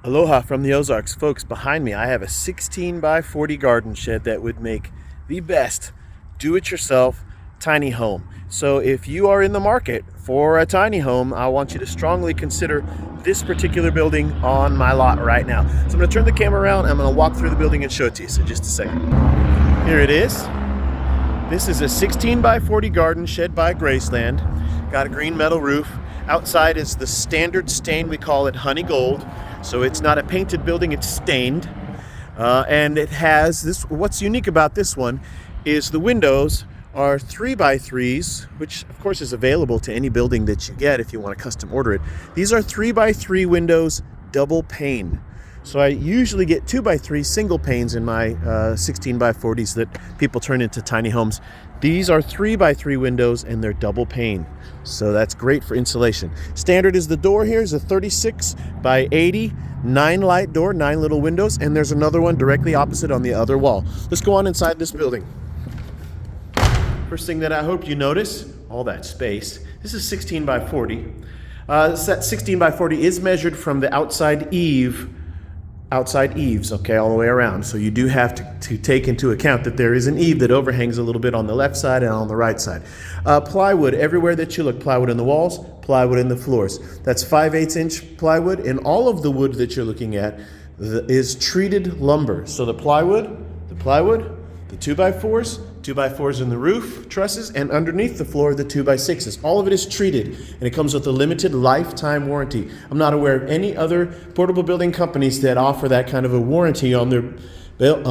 Aloha from the Ozarks. Folks, behind me I have a 16 by 40 garden shed that would make the best do-it-yourself tiny home. So if you are in the market for a tiny home, I want you to strongly consider this particular building on my lot right now. So I'm going to turn the camera around and I'm going to walk through the building and show it to you. So just a second. Here it is. This is a 16 by 40 garden shed by Graceland. Got a green metal roof. Outside is the standard stain. We call it honey gold. So it's not a painted building, it's stained. And it has this. What's unique about this one is the windows are 3x3s, which of course is available to any building that you get if you want to custom order it. These are 3x3 windows, double pane. So I usually get 2x3 single panes in my 16 by 40s that people turn into tiny homes. These are 3x3 windows and they're double pane. So that's great for insulation. Standard is the door here is a 36 by 80, 9 light door, 9 little windows, and there's another one directly opposite on the other wall. Let's go on inside this building. First thing that I hope you notice, all that space. This is 16 by 40. That 16 by 40 is measured from the outside eaves, okay, all the way around. So you do have to take into account that there is an eave that overhangs a little bit on the left side and on the right side. Plywood, everywhere that you look, plywood in the walls, plywood in the floors. That's 5/8 inch plywood, and all of the wood that you're looking at is treated lumber. So the plywood, the 2x4s, 2x4s in the roof trusses, and underneath the floor, the 2x6s. All of it is treated, and it comes with a limited lifetime warranty. I'm not aware of any other portable building companies that offer that kind of a warranty on their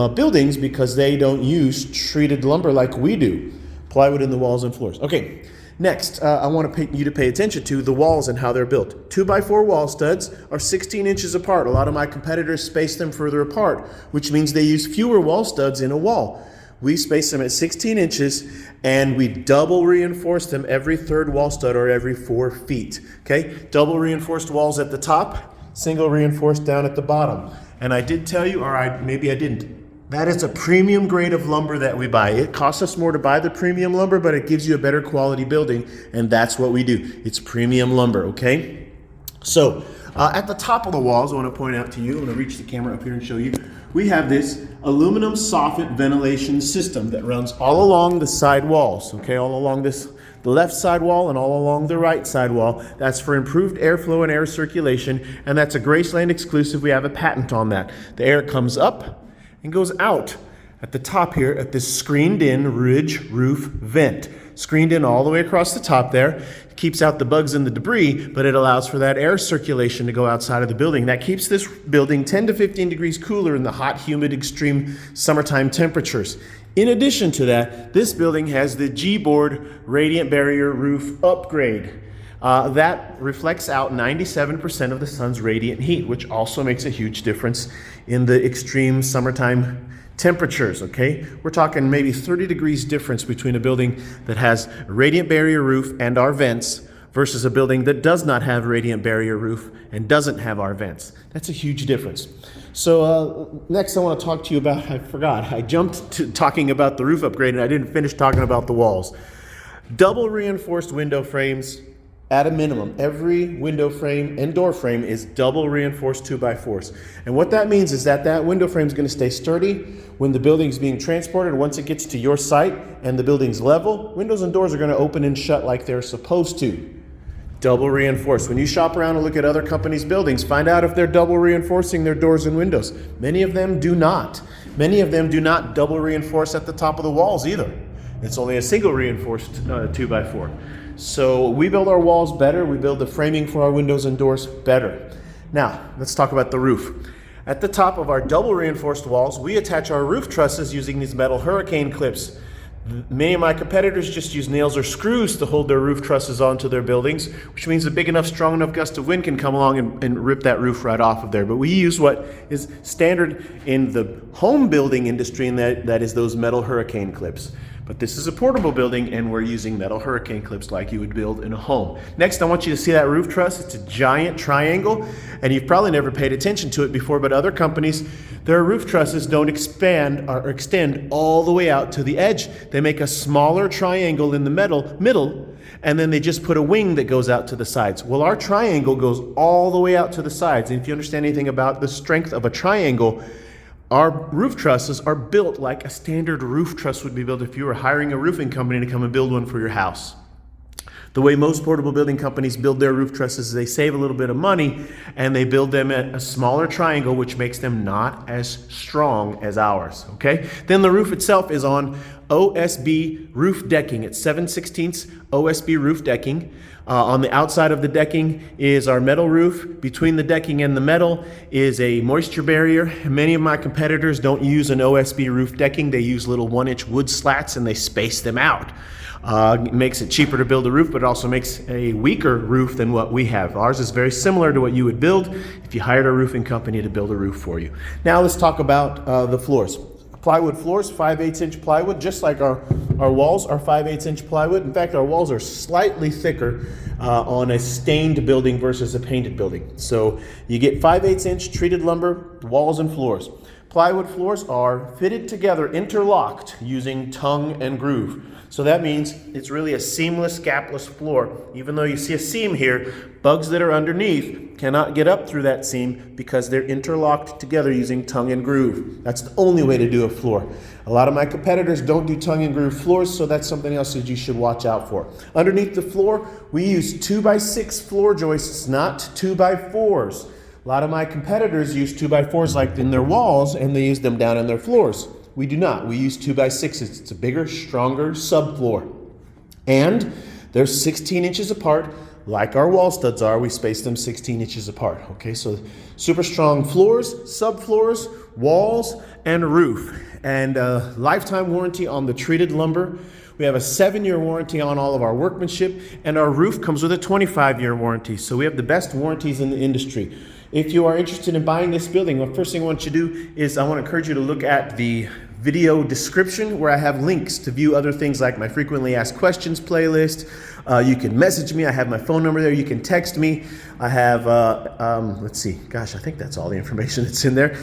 buildings because they don't use treated lumber like we do. Plywood in the walls and floors. Okay, next, I want you to pay attention to the walls and how they're built. 2x4 wall studs are 16 inches apart. A lot of my competitors space them further apart, which means they use fewer wall studs in a wall. We space them at 16 inches and we double reinforce them every third wall stud or every 4 feet. Okay, double reinforced walls at the top, single reinforced down at the bottom. And I did tell you, or maybe I didn't, that is a premium grade of lumber that we buy. It costs us more to buy the premium lumber, but it gives you a better quality building, and that's what we do. It's premium lumber, okay? So at the top of the walls, I want to point out to you, I'm going to reach the camera up here and show you, we have this aluminum soffit ventilation system that runs all along the side walls, okay, all along the left side wall and all along the right side wall. That's for improved airflow and air circulation, and that's a Graceland exclusive. We have a patent on that. The air comes up and goes out at the top here at this screened in ridge roof vent. Screened in all the way across the top there. It keeps out the bugs and the debris, but it allows for that air circulation to go outside of the building. That keeps this building 10 to 15 degrees cooler in the hot, humid, extreme summertime temperatures. In addition to that, this building has the G-board radiant barrier roof upgrade. That reflects out 97% of the sun's radiant heat, which also makes a huge difference in the extreme summertime temperatures, okay? We're talking maybe 30 degrees difference between a building that has a radiant barrier roof and our vents versus a building that does not have a radiant barrier roof and doesn't have our vents. That's a huge difference. So next I want to talk to you about, I jumped to talking about the roof upgrade and I didn't finish talking about the walls. Double reinforced window frames. At a minimum, every window frame and door frame is double reinforced 2x4s. And what that means is that window frame is going to stay sturdy when the building is being transported. Once it gets to your site and the building's level, windows and doors are going to open and shut like they're supposed to. Double reinforced. When you shop around and look at other companies' buildings, find out if they're double reinforcing their doors and windows. Many of them do not. Many of them do not double reinforce at the top of the walls either. It's only a single reinforced 2x4. So we build our walls better. We build the framing for our windows and doors better. Now, let's talk about the roof. At the top of our double reinforced walls, we attach our roof trusses using these metal hurricane clips. Many of my competitors just use nails or screws to hold their roof trusses onto their buildings, which means a big enough, strong enough gust of wind can come along and rip that roof right off of there. But we use what is standard in the home building industry, and that is those metal hurricane clips. But this is a portable building and we're using metal hurricane clips like you would build in a home. Next, I want you to see that roof truss. It's a giant triangle and you've probably never paid attention to it before, but other companies, their roof trusses don't expand or extend all the way out to the edge. They make a smaller triangle in the middle and then they just put a wing that goes out to the sides. Well, our triangle goes all the way out to the sides. And if you understand anything about the strength of a triangle, our roof trusses are built like a standard roof truss would be built if you were hiring a roofing company to come and build one for your house. The way most portable building companies build their roof trusses is they save a little bit of money and they build them at a smaller triangle, which makes them not as strong as ours, okay? Then the roof itself is on OSB roof decking. It's 7/16 OSB roof decking. On the outside of the decking is our metal roof. Between the decking and the metal is a moisture barrier. Many of my competitors don't use an OSB roof decking. They use little 1-inch wood slats and they space them out. It makes it cheaper to build a roof, but it also makes a weaker roof than what we have. Ours is very similar to what you would build if you hired a roofing company to build a roof for you. Now let's talk about the floors. Plywood floors, 5/8 inch plywood, just like our walls are 5/8 inch plywood. In fact, our walls are slightly thicker on a stained building versus a painted building. So you get 5/8 inch treated lumber, walls and floors. Plywood floors are fitted together, interlocked using tongue and groove. So that means it's really a seamless, gapless floor. Even though you see a seam here, bugs that are underneath cannot get up through that seam because they're interlocked together using tongue and groove. That's the only way to do a floor. A lot of my competitors don't do tongue and groove floors, so that's something else that you should watch out for. Underneath the floor, we use 2x6 floor joists, not 2x4s. A lot of my competitors use 2x4s like in their walls, and they use them down in their floors. We do not. We use 2x6s. It's a bigger, stronger subfloor. And they're 16 inches apart, like our wall studs are. We space them 16 inches apart. Okay, so super strong floors, subfloors, walls, and roof. And a lifetime warranty on the treated lumber. We have a 7-year warranty on all of our workmanship, and our roof comes with a 25-year warranty. So we have the best warranties in the industry. If you are interested in buying this building, the first thing I want you to do is I want to encourage you to look at the video description where I have links to view other things like my frequently asked questions playlist. You can message me. I have my phone number there. You can text me. I have, let's see, gosh, I think that's all the information that's in there.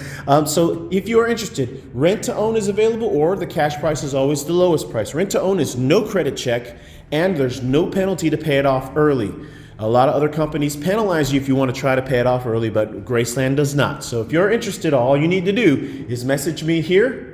So if you are interested, rent to own is available, or the cash price is always the lowest price. Rent to own is no credit check, and there's no penalty to pay it off early. A lot of other companies penalize you if you want to try to pay it off early, but Graceland does not. So if you're interested, all you need to do is message me here.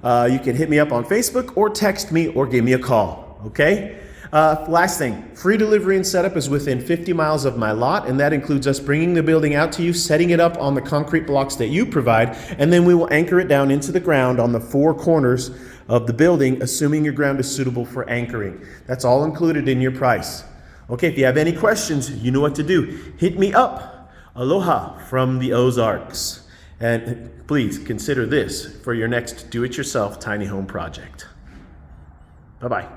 You can hit me up on Facebook or text me or give me a call, okay? Last thing, free delivery and setup is within 50 miles of my lot, and that includes us bringing the building out to you, setting it up on the concrete blocks that you provide, and then we will anchor it down into the ground on the 4 corners of the building, assuming your ground is suitable for anchoring. That's all included in your price. Okay, if you have any questions, you know what to do. Hit me up. Aloha from the Ozarks. And please consider this for your next do-it-yourself tiny home project. Bye-bye.